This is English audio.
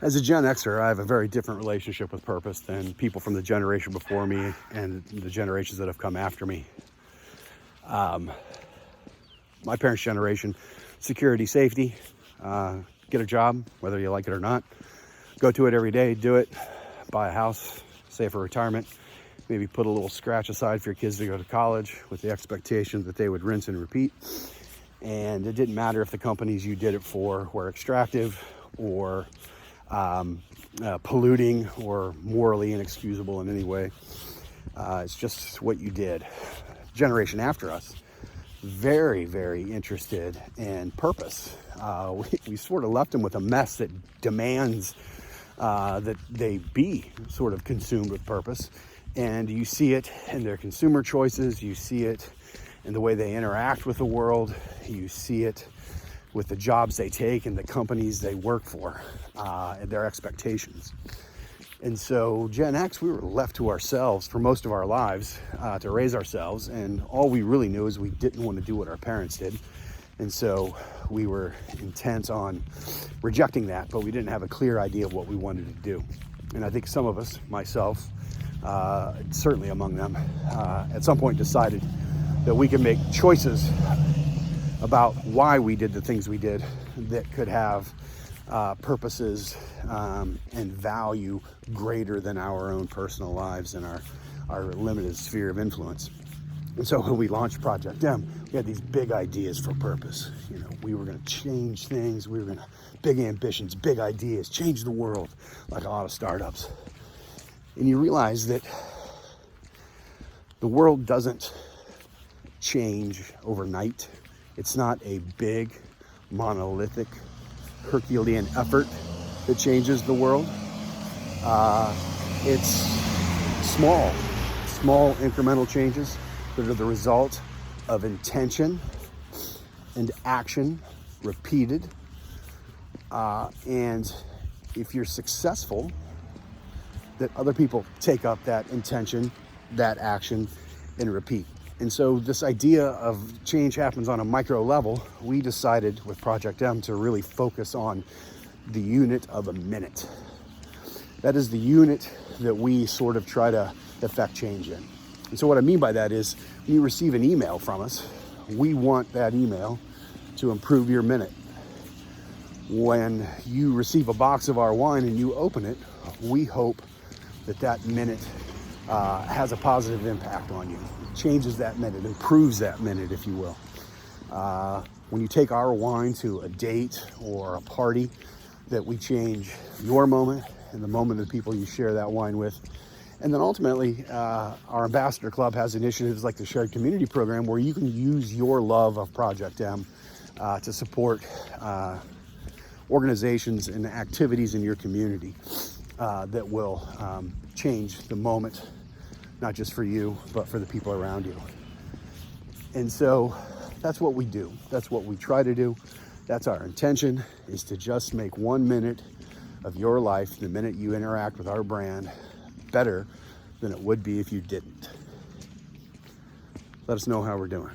As a Gen Xer, I have a very different relationship with purpose than people from the generation before me and the generations that have come after me. My parents' generation, security, safety, get a job, whether you like it or not, go to it every day, do it, buy a house, save for retirement, maybe put a little scratch aside for your kids to go to college with the expectation that they would rinse and repeat. And it didn't matter if the companies you did it for were extractive or polluting or morally inexcusable in any way. It's just what you did. Generation after us, very, very interested in purpose. We sort of left them with a mess that demands that they be sort of consumed with purpose. And you see it in their consumer choices, you see it in the way they interact with the world, you see it with the jobs they take and the companies they work for, and their expectations. And so Gen X, we were left to ourselves for most of our lives to raise ourselves, and all we really knew is we didn't want to do what our parents did. And so we were intent on rejecting that, but we didn't have a clear idea of what we wanted to do. And I think some of us, myself, certainly among them, at some point decided that we could make choices about why we did the things we did that could have purposes and value greater than our own personal lives and our limited sphere of influence. And so when we launched Project M, we had these big ideas for purpose. You know, we were going to change things. We were going to, big ambitions, big ideas, change the world, like a lot of startups. And you realize that the world doesn't change overnight. It's not a big, monolithic, Herculean effort that changes the world. It's small incremental changes that are the result of intention and action repeated. And if you're successful, that other people take up that intention, that action, and repeat. And so this idea of change happens on a micro level. We decided with Project M to really focus on the unit of a minute. That is the unit that we sort of try to effect change in. And so what I mean by that is when you receive an email from us, we want that email to improve your minute. When you receive a box of our wine and you open it, we hope that that minute has a positive impact on you. It changes that minute, improves that minute, if you will. When you take our wine to a date or a party, that we change your moment and the moment of the people you share that wine with. And then ultimately, our Ambassador Club has initiatives like the Shared Community Program where you can use your love of Project M to support organizations and activities in your community that will change the moment, not just for you, but for the people around you. And so that's what we do. That's what we try to do. That's our intention, is to just make 1 minute of your life, the minute you interact with our brand, better than it would be if you didn't. Let us know how we're doing.